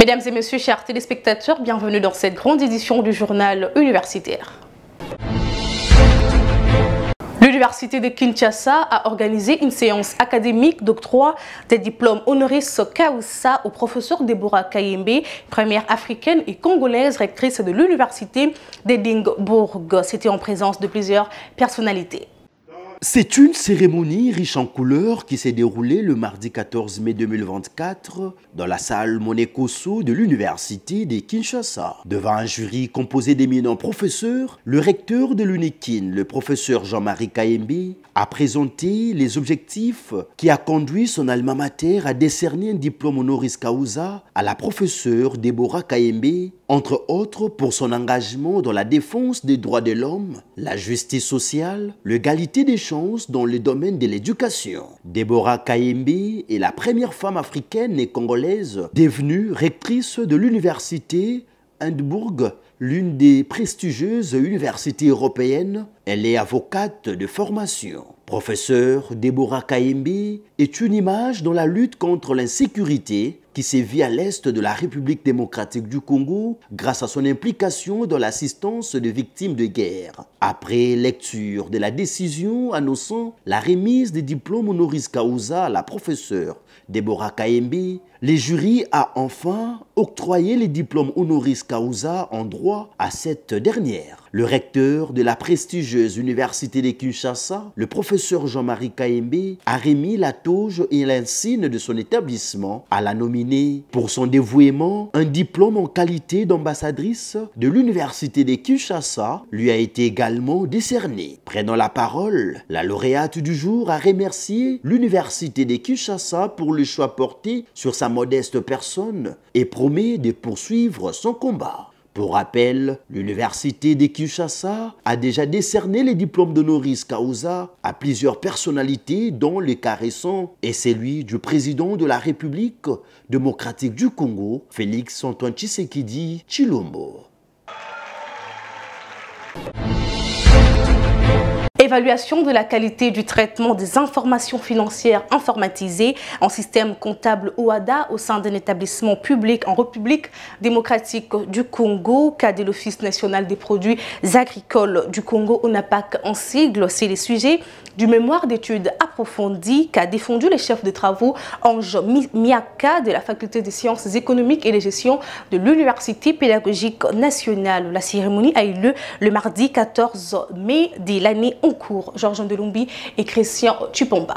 Mesdames et messieurs, chers téléspectateurs, bienvenue dans cette grande édition du journal universitaire. L'Université de Kinshasa a organisé une séance académique d'octroi des diplômes honoris causa au professeur Deborah Kayembe, première africaine et congolaise rectrice de l'Université d'Édimbourg. C'était en présence de plusieurs personnalités. C'est une cérémonie riche en couleurs qui s'est déroulée le mardi 14 mai 2024 dans la salle Monekoso de l'Université de Kinshasa. Devant un jury composé d'éminents professeurs, le recteur de l'UNIKIN, le professeur Jean-Marie Kayembe, a présenté les objectifs qui a conduit son alma mater à décerner un diplôme honoris causa à la professeure Deborah Kayembe, entre autres pour son engagement dans la défense des droits de l'homme, la justice sociale, l'égalité des chances dans le domaine de l'éducation. Deborah Kayembe est la première femme africaine et congolaise devenue rectrice de l'université d'Édimbourg, l'une des prestigieuses universités européennes. Elle est avocate de formation. Professeure Deborah Kayembe est une image dans la lutte contre l'insécurité qui sévit à l'est de la République démocratique du Congo grâce à son implication dans l'assistance de victimes de guerre. Après lecture de la décision annonçant la remise des diplômes honoris causa à la professeure Deborah Kayembe, le jury a enfin octroyé les diplômes honoris causa en droit à cette dernière. Le recteur de la prestigieuse université de Kinshasa, le professeur Jean-Marie Kayembe, a remis la toge et l'insigne de son établissement à la nominer pour son dévouement. Un diplôme en qualité d'ambassadrice de l'université de Kinshasa lui a été également décerné. Prenant la parole, la lauréate du jour a remercié l'université de Kinshasa pour le choix porté sur sa modeste personne et promet de poursuivre son combat. Pour rappel, l'université de Kinshasa a déjà décerné les diplômes d'honoris causa à plusieurs personnalités, dont le cas récent est celui du président de la République démocratique du Congo, Félix Antoine Tshisekedi Tshilombo. Évaluation de la qualité du traitement des informations financières informatisées en système comptable OADA au sein d'un établissement public en République démocratique du Congo, cas de l'Office national des produits agricoles du Congo, ONAPAC en sigle. C'est le sujet du mémoire d'études approfondies qu'a défendu le chef de travaux Ange Miaka de la faculté des sciences économiques et de gestion de l'Université pédagogique nationale. La cérémonie a eu lieu le mardi 14 mai de l'année en cours. Georges Ndelumbi et Christian Tupomba.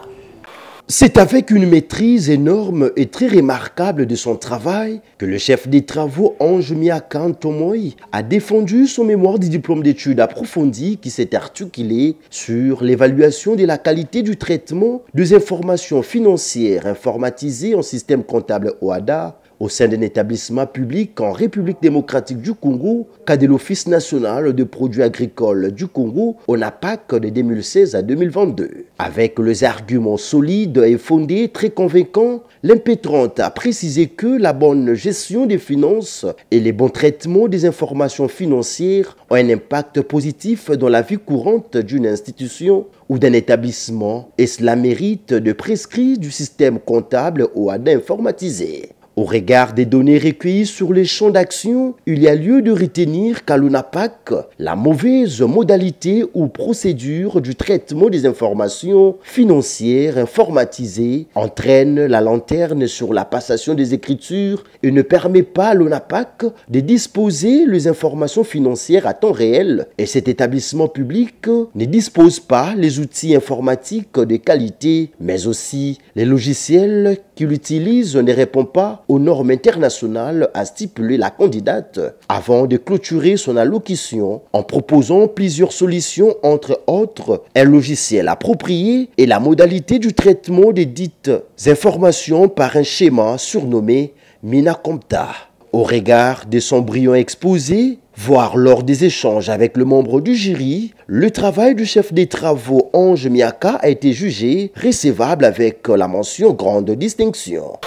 C'est avec une maîtrise énorme et très remarquable de son travail que le chef des travaux Ange Miaka Ntomoy a défendu son mémoire du diplôme d'études approfondies qui s'est articulé sur l'évaluation de la qualité du traitement des informations financières informatisées en système comptable OADA au sein d'un établissement public en République démocratique du Congo, cas de l'Office national des produits agricoles du Congo, ONAPAC de 2016 à 2022. Avec les arguments solides et fondés très convaincants, l'impétrante a précisé que la bonne gestion des finances et les bons traitements des informations financières ont un impact positif dans la vie courante d'une institution ou d'un établissement, et cela mérite de prescrire du système comptable OADA informatisé. Au regard des données recueillies sur les champs d'action, il y a lieu de retenir qu'à l'ONAPAC, la mauvaise modalité ou procédure du traitement des informations financières informatisées entraîne la lanterne sur la passation des écritures et ne permet pas à l'ONAPAC de disposer les informations financières à temps réel. Et cet établissement public ne dispose pas les outils informatiques de qualité, mais aussi les logiciels qu'il utilise ne répondent pas aux normes internationales, a stipulé la candidate avant de clôturer son allocution en proposant plusieurs solutions, entre autres un logiciel approprié et la modalité du traitement des dites informations par un schéma surnommé Minacompta. Au regard de son brillant exposé, voire lors des échanges avec le membre du jury, le travail du chef des travaux Ange Miaka a été jugé recevable avec la mention grande distinction.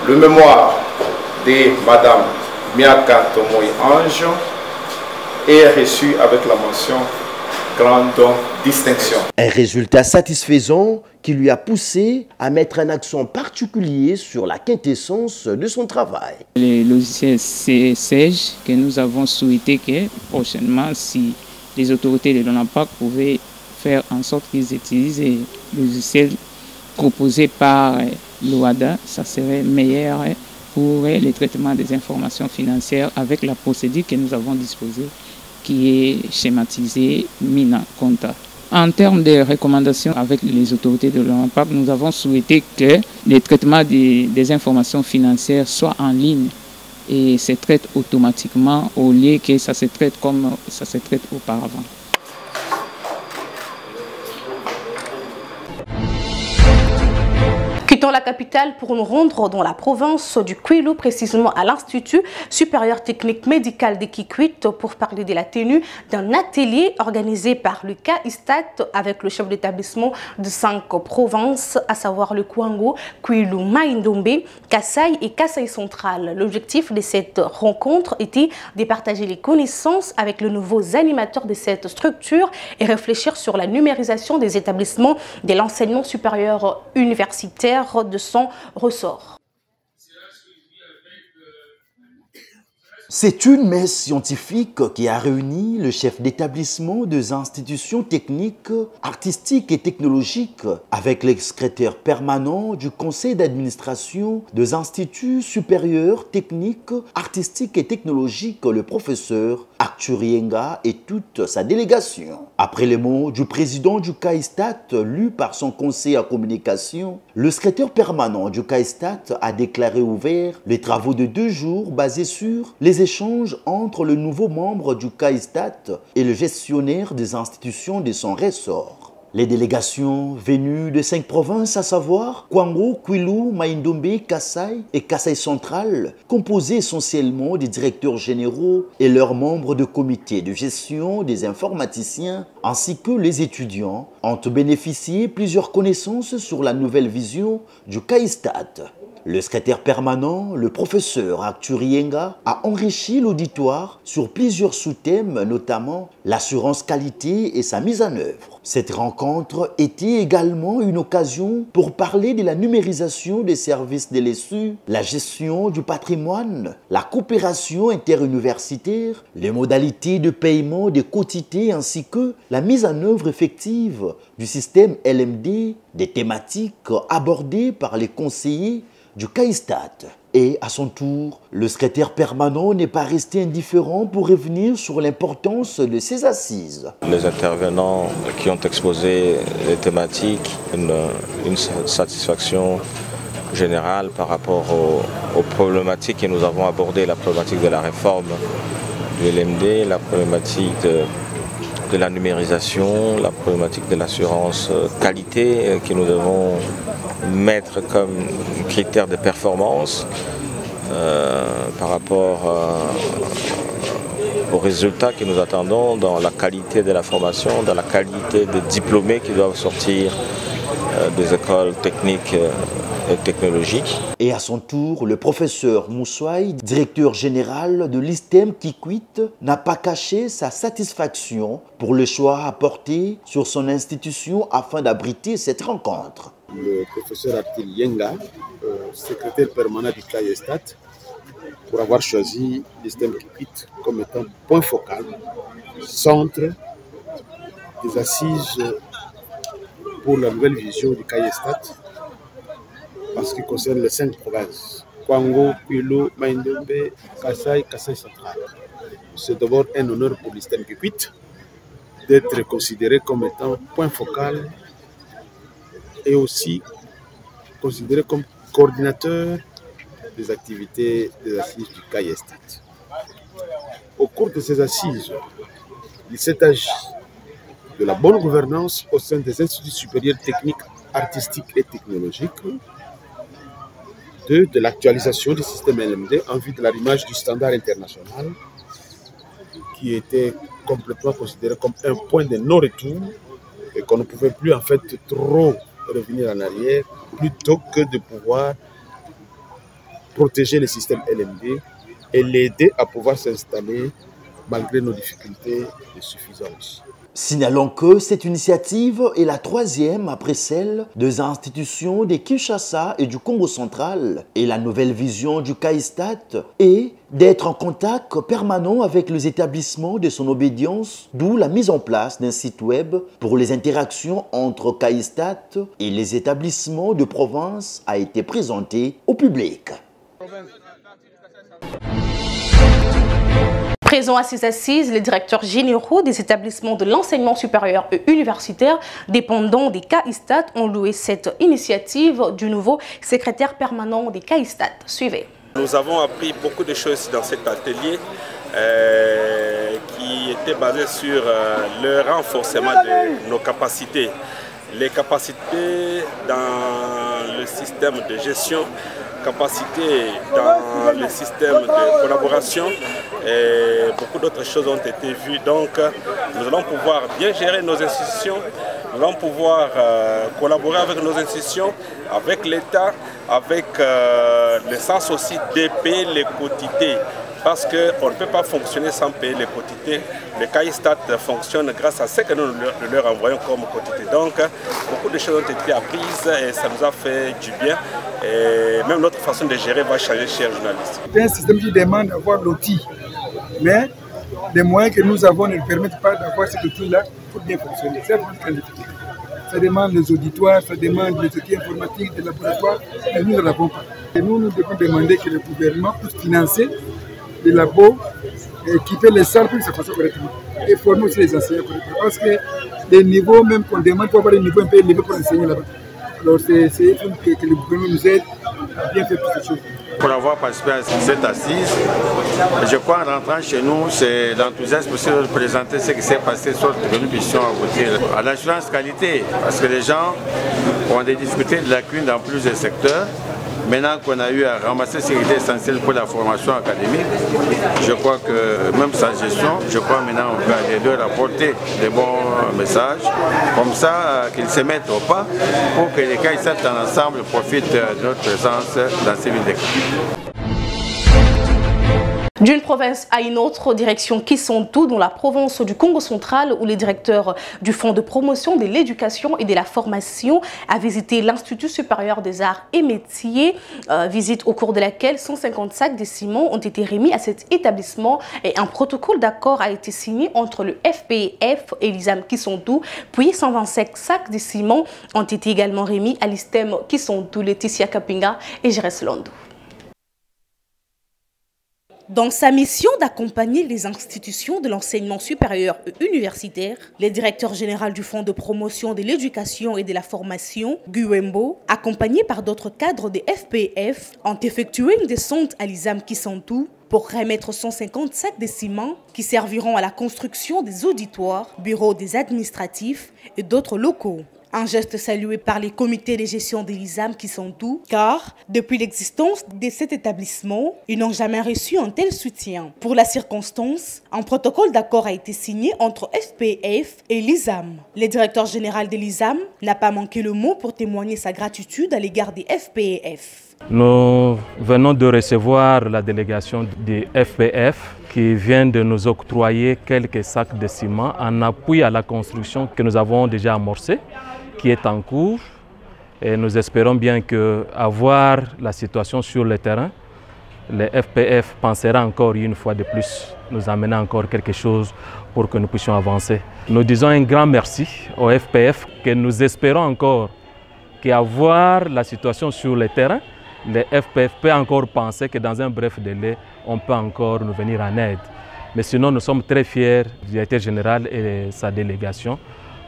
Le mémoire de Madame Miaka Tomoy Ange est reçu avec la mention grande distinction. Un résultat satisfaisant qui lui a poussé à mettre un accent particulier sur la quintessence de son travail. Les logiciels CESG que nous avons souhaité que prochainement, si les autorités de l'ONAPAC pouvaient faire en sorte qu'ils utilisent les logiciels proposés par l'OADA, ça serait meilleur pour le traitement des informations financières avec la procédure que nous avons disposée qui est schématisée Mina Compta. En termes de recommandations avec les autorités de l'ONAPAC, nous avons souhaité que le traitement des informations financières soit en ligne et se traite automatiquement au lieu que ça se traite comme ça se traite auparavant. Quittons la capitale pour nous rendre dans la province du Kwilu, précisément à l'Institut supérieur technique médical de Kikwit, pour parler de la tenue d'un atelier organisé par le CAISTAT avec le chef d'établissement de 5 provinces, à savoir le Kwango, Kwilu, Maïndombe, Kasaï et Kasaï Central. L'objectif de cette rencontre était de partager les connaissances avec les nouveaux animateurs de cette structure et réfléchir sur la numérisation des établissements de l'enseignement supérieur universitaire de son ressort. C'est une messe scientifique qui a réuni le chef d'établissement des institutions techniques, artistiques et technologiques avec le secrétaire permanent du conseil d'administration des instituts supérieurs techniques, artistiques et technologiques, le professeur Acturienga et toute sa délégation. Après les mots du président du CAISTAT lus par son conseil à communication, le secrétaire permanent du CAISTAT a déclaré ouvert les travaux de 2 jours basés sur les échanges entre le nouveau membre du CAISTAT et le gestionnaire des institutions de son ressort. Les délégations venues de 5 provinces, à savoir Kwango, Kwilu, Maïndombe, Kasaï et Kasaï Central, composées essentiellement des directeurs généraux et leurs membres de comité de gestion des informaticiens, ainsi que les étudiants, ont bénéficié plusieurs connaissances sur la nouvelle vision du CAISTAT. Le secrétaire permanent, le professeur Acturienga, a enrichi l'auditoire sur plusieurs sous-thèmes, notamment l'assurance qualité et sa mise en œuvre. Cette rencontre était également une occasion pour parler de la numérisation des services de l'ESU, la gestion du patrimoine, la coopération interuniversitaire, les modalités de paiement des quotités ainsi que la mise en œuvre effective du système LMD, des thématiques abordées par les conseillers du CAISTAT. Et à son tour, le secrétaire permanent n'est pas resté indifférent pour revenir sur l'importance de ces assises. Les intervenants qui ont exposé les thématiques, une satisfaction générale par rapport aux problématiques que nous avons abordées, la problématique de la réforme du LMD, la problématique de la numérisation, la problématique de l'assurance qualité que nous devons mettre comme critère de performance par rapport aux résultats que nous attendons dans la qualité de la formation, dans la qualité des diplômés qui doivent sortir des écoles techniques et technologiques. Et à son tour, le professeur Moussouaï, directeur général de l'ISTEM Kikwit, n'a pas caché sa satisfaction pour le choix apporté sur son institution afin d'abriter cette rencontre. Le professeur Acturienga, secrétaire permanent du CAISTAT, pour avoir choisi l'ISTEM Kikwit comme étant point focal, centre des assises pour la nouvelle vision du CAISTAT, parce qu'il concerne les 5 provinces, Kwango, Kwilu, Maïndombe, Kasaï, Kasaï Central. C'est d'abord un honneur pour l'ISTEM Kikwit d'être considéré comme étant point focal et aussi considéré comme coordinateur des activités des assises du CAISTAT. Au cours de ces assises, il s'est agi de la bonne gouvernance au sein des instituts supérieurs techniques, artistiques et technologiques, de l'actualisation du système LMD en vue de l'arrimage du standard international qui était complètement considéré comme un point de non-retour et qu'on ne pouvait plus en fait trop revenir en arrière plutôt que de pouvoir protéger le système LMD et l'aider à pouvoir s'installer malgré nos difficultés de suffisance. Signalons que cette initiative est la troisième après celle des institutions de Kinshasa et du Congo central et la nouvelle vision du CAISTAT est d'être en contact permanent avec les établissements de son obédience, d'où la mise en place d'un site web pour les interactions entre CAISTAT et les établissements de province a été présenté au public. Présents à ces assises, les directeurs généraux des établissements de l'enseignement supérieur et universitaire dépendants des CAISTAT ont loué cette initiative du nouveau secrétaire permanent des CAISTAT. Suivez. Nous avons appris beaucoup de choses dans cet atelier qui était basé sur le renforcement de nos capacités. Les capacités dans le système de gestion, capacités dans le système de collaboration et beaucoup d'autres choses ont été vues. Donc nous allons pouvoir bien gérer nos institutions, nous allons pouvoir collaborer avec nos institutions, avec l'État, avec le sens aussi de payer les quotités. Parce qu'on ne peut pas fonctionner sans payer les quotités. Le CAISTAT fonctionne grâce à ce que nous leur envoyons comme quotité. Donc, beaucoup de choses ont été apprises et ça nous a fait du bien. Et même notre façon de gérer va changer, chers journalistes. C'est un système qui demande d'avoir l'outil. Mais les moyens que nous avons ne permettent pas d'avoir cet outil-là pour bien fonctionner. C'est vraiment très difficile. Ça demande les auditoires, ça demande les outils informatiques, des laboratoires, mais nous ne l'avons pas. Et nous devons demander que le gouvernement puisse financer les labos, équiper les salles pour que ça fonctionne correctement. Et former aussi les enseignants correctement. Parce que les niveaux, même qu'on demande, pour avoir des niveaux un peu élevés pour enseigner là-bas. Alors c'est que le gouvernement nous aide à bien faire toutes ces choses. Pour avoir participé à cette assise, je crois en rentrant chez nous, c'est l'enthousiasme aussi de présenter ce qui s'est passé sur que nous puissions aboutir à l'assurance qualité. Parce que les gens ont des difficultés de lacunes dans plusieurs secteurs. Maintenant qu'on a eu à ramasser ce qui était essentiel pour la formation académique, je crois que même sa gestion, je crois maintenant on peut aller leur apporter des bons messages, comme ça qu'ils se mettent au pas pour que les CAISTAT dans l'ensemble profitent de notre présence dans ces villes d'école. D'une province à une autre, direction Kisontou, dans la province du Congo central, où le directeur du Fonds de promotion de l'éducation et de la formation a visité l'Institut supérieur des arts et métiers, visite au cours de laquelle 150 sacs de ciment ont été remis à cet établissement et un protocole d'accord a été signé entre le FPF et l'ISAM Kisontou, puis 125 sacs de ciment ont été également remis à l'ISTEM Kisontou, Laetitia Kapinga et Jérès Landou. Dans sa mission d'accompagner les institutions de l'enseignement supérieur et universitaire, le directeur général du Fonds de promotion de l'éducation et de la formation, Guembo, accompagné par d'autres cadres des FPF, ont effectué une descente à l'ISAM Kisontou pour remettre 150 sacs de ciment qui serviront à la construction des auditoires, bureaux des administratifs et d'autres locaux. Un geste salué par les comités de gestion de l'ISAM Kisontou, car depuis l'existence de cet établissement, ils n'ont jamais reçu un tel soutien. Pour la circonstance, un protocole d'accord a été signé entre FPF et l'ISAM. Le directeur général de l'ISAM n'a pas manqué le mot pour témoigner sa gratitude à l'égard des FPF. Nous venons de recevoir la délégation du FPF qui vient de nous octroyer quelques sacs de ciment en appui à la construction que nous avons déjà amorcée, qui est en cours. Et nous espérons bien qu'avoir la situation sur le terrain, le FPF pensera encore une fois de plus nous amener encore quelque chose pour que nous puissions avancer. Nous disons un grand merci au FPF que nous espérons encore qu'avoir la situation sur le terrain, le FPF peut encore penser que dans un bref délai, on peut encore nous venir en aide. Mais sinon, nous sommes très fiers du directeur général et de sa délégation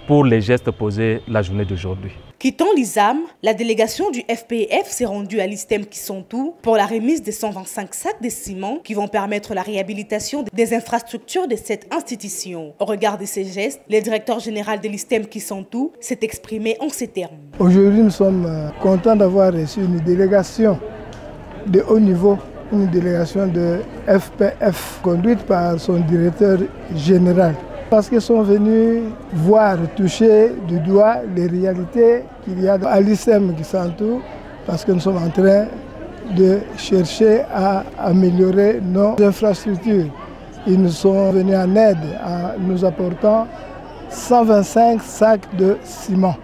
pour les gestes posés la journée d'aujourd'hui. Quittant l'ISAM, la délégation du FPF s'est rendue à l'ISTEM Kisontou pour la remise de 125 sacs de ciment qui vont permettre la réhabilitation des infrastructures de cette institution. Au regard de ces gestes, le directeur général de l'ISTEM Kisontou s'est exprimé en ces termes. Aujourd'hui, nous sommes contents d'avoir reçu une délégation de haut niveau, une délégation de FPF conduite par son directeur général. Parce qu'ils sont venus voir, toucher du doigt les réalités qu'il y a à l'ISTEM Kisontou, parce que nous sommes en train de chercher à améliorer nos infrastructures. Ils nous sont venus en aide en nous apportant 125 sacs de ciment.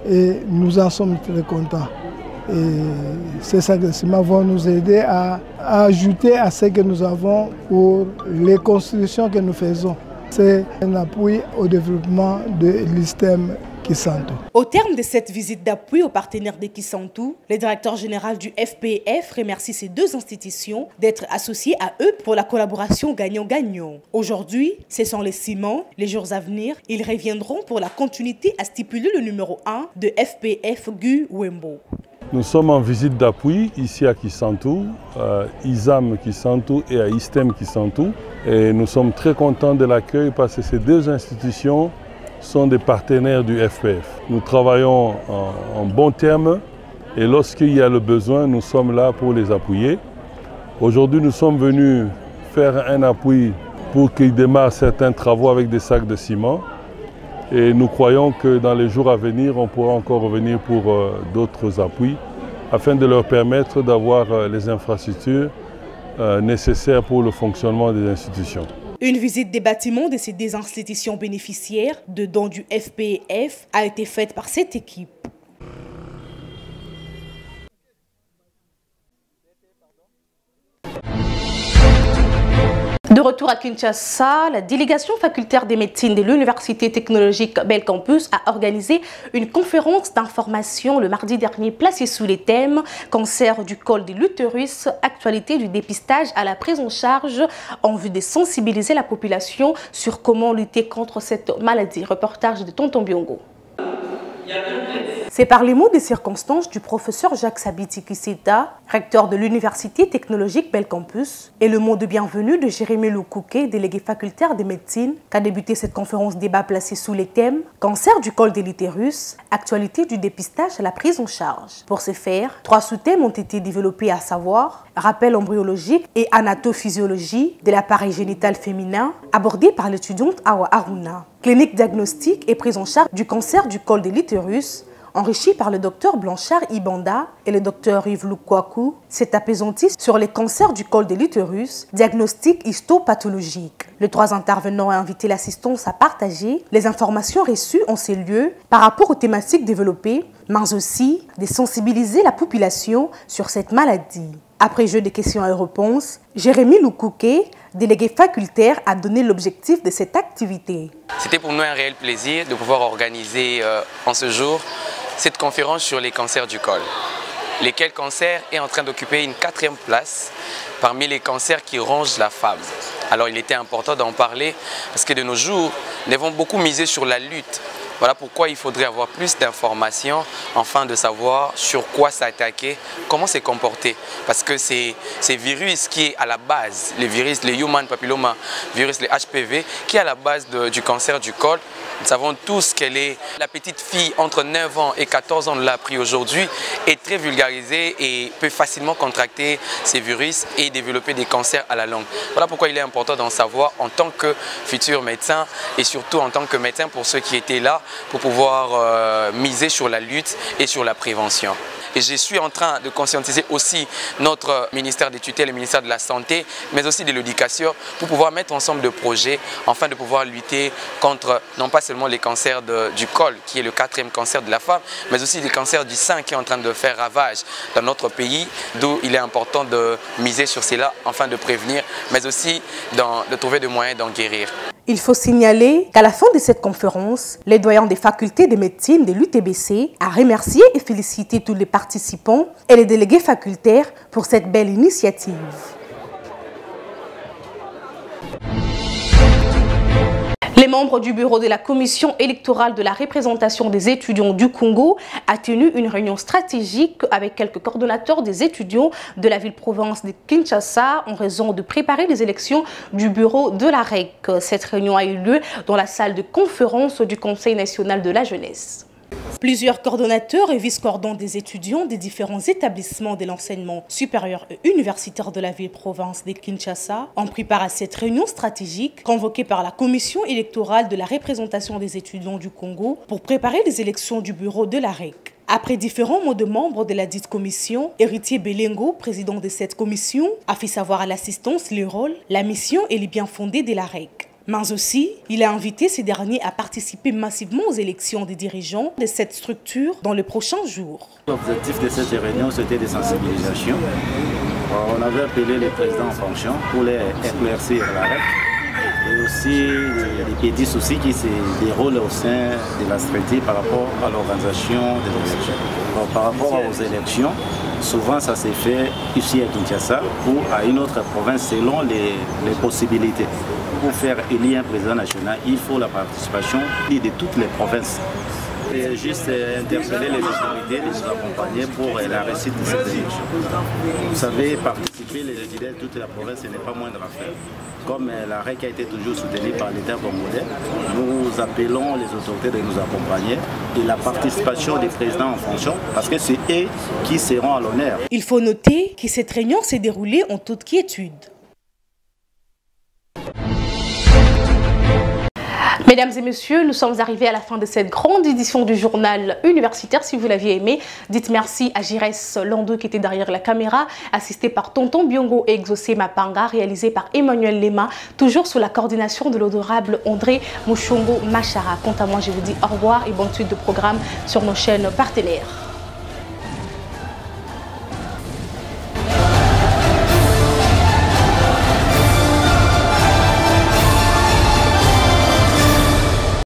Et nous en sommes très contents. Et ces sacs de ciment vont nous aider à ajouter à ce que nous avons pour les constructions que nous faisons. C'est un appui au développement de l'ISTEM Kisantu. Au terme de cette visite d'appui aux partenaires de Kisantu, le directeur général du FPF remercie ces deux institutions d'être associées à eux pour la collaboration gagnant-gagnant. Aujourd'hui, ce sont les ciments. Les jours à venir, ils reviendront pour la continuité, a stipulé le numéro 1 de FPF Gu Wembo. Nous sommes en visite d'appui ici à Kisantu, à ISAM Kisantu et à ISTEM Kisantu. Et nous sommes très contents de l'accueil parce que ces deux institutions sont des partenaires du FPF. Nous travaillons en bon terme et lorsqu'il y a le besoin, nous sommes là pour les appuyer. Aujourd'hui, nous sommes venus faire un appui pour qu'ils démarrent certains travaux avec des sacs de ciment. Et nous croyons que dans les jours à venir, on pourra encore revenir pour d'autres appuis afin de leur permettre d'avoir les infrastructures nécessaires pour le fonctionnement des institutions. Une visite des bâtiments de ces deux institutions bénéficiaires de dons du FPF a été faite par cette équipe. De retour à Kinshasa, la délégation facultaire des médecines de l'Université technologique Belcampus a organisé une conférence d'information le mardi dernier placée sous les thèmes « Cancer du col de l'utérus, actualité du dépistage à la prise en charge » en vue de sensibiliser la population sur comment lutter contre cette maladie. Reportage de Tonton Biongo. C'est par les mots des circonstances du professeur Jacques Sabiti Kiseta, recteur de l'Université technologique Belcampus, et le mot de bienvenue de Jérémy Loukouké, délégué facultaire de médecine, qu'a débuté cette conférence débat placée sous les thèmes « Cancer du col de l'utérus, actualité du dépistage à la prise en charge ». Pour ce faire, 3 sous-thèmes ont été développés, à savoir rappel embryologique et anatophysiologie de l'appareil génital féminin, abordé par l'étudiante Awa Aruna. Clinique diagnostique et prise en charge du cancer du col de l'utérus, enrichi par le docteur Blanchard Ibanda et le docteur Yves Loukouakou, s'est apaisanti sur les cancers du col de l'utérus, diagnostic histopathologique. Les 3 intervenants ont invité l'assistance à partager les informations reçues en ces lieux par rapport aux thématiques développées, mais aussi de sensibiliser la population sur cette maladie. Après jeu de questions et réponses, Jérémy Loukouké, délégué facultaire, a donné l'objectif de cette activité. C'était pour nous un réel plaisir de pouvoir organiser en ce jour cette conférence sur les cancers du col. Lesquels cancer est en train d'occuper une 4e place parmi les cancers qui rongent la femme. Alors il était important d'en parler parce que de nos jours, nous devons beaucoup miser sur la lutte. Voilà pourquoi il faudrait avoir plus d'informations afin de savoir sur quoi s'attaquer, comment se comporter. Parce que c'est ces virus qui est à la base, les virus, les Human Papilloma virus, les HPV, qui est à la base du cancer du col. Nous savons tous qu'elle est la petite fille entre 9 ans et 14 ans l'a pris aujourd'hui, est très vulgarisée et peut facilement contracter ces virus et développer des cancers à la longue. Voilà pourquoi il est important d'en savoir en tant que futur médecin et surtout en tant que médecin pour ceux qui étaient là pour pouvoir miser sur la lutte et sur la prévention. Et je suis en train de conscientiser aussi notre ministère des tutelles, le ministère de la Santé, mais aussi de l'Éducation, pour pouvoir mettre ensemble de projets afin de pouvoir lutter contre non pas seulement les cancers du col, qui est le 4e cancer de la femme, mais aussi les cancers du sein qui est en train de faire ravage dans notre pays, d'où il est important de miser sur cela afin de prévenir, mais aussi de trouver des moyens d'en guérir. Il faut signaler qu'à la fin de cette conférence, les doyens des facultés de médecine de l'UTBC a remercié et félicité tous les participants et les délégués facultaires pour cette belle initiative. Les membres du bureau de la commission électorale de la représentation des étudiants du Congo a tenu une réunion stratégique avec quelques coordonnateurs des étudiants de la ville-province de Kinshasa en raison de préparer les élections du bureau de la REC. Cette réunion a eu lieu dans la salle de conférence du Conseil national de la jeunesse. Plusieurs coordonnateurs et vice-coordonnateurs des étudiants des différents établissements de l'enseignement supérieur et universitaire de la ville-province de Kinshasa ont pris part à cette réunion stratégique convoquée par la commission électorale de la représentation des étudiants du Congo pour préparer les élections du bureau de la REC. Après différents mots de membres de la dite commission, Héritier Belengo, président de cette commission, a fait savoir à l'assistance le rôle, la mission et les bien fondés de la REC. Mais aussi, il a invité ces derniers à participer massivement aux élections des dirigeants de cette structure dans les prochains jours. L'objectif de cette réunion, c'était des sensibilisations. On avait appelé les présidents en fonction pour les éclaircir la règle et aussi les petits soucis qui se déroulent au sein de la structure par rapport à l'organisation des élections. Alors, par rapport aux élections, souvent ça s'est fait ici à Kinshasa ou à une autre province selon les possibilités. Pour faire élire un président national, il faut la participation de toutes les provinces. Et juste interpeller les autorités de nous accompagner pour la réussite de cette élection. Vous savez, participer les leaders de toute la province, ce n'est pas moindre affaire. Comme la règle a été toujours soutenue par l'État congolais, nous appelons les autorités de nous accompagner et la participation des présidents en fonction, parce que c'est eux qui seront à l'honneur. Il faut noter que cette réunion s'est déroulée en toute quiétude. Mesdames et messieurs, nous sommes arrivés à la fin de cette grande édition du journal universitaire. Si vous l'aviez aimé, dites merci à Giresse Lando qui était derrière la caméra, assisté par Tonton Biongo et Exaucé Mapanga, réalisé par Emmanuel Lema, toujours sous la coordination de l'honorable André Mouchongo Machara. Quant à moi, je vous dis au revoir et bonne suite de programme sur nos chaînes partenaires.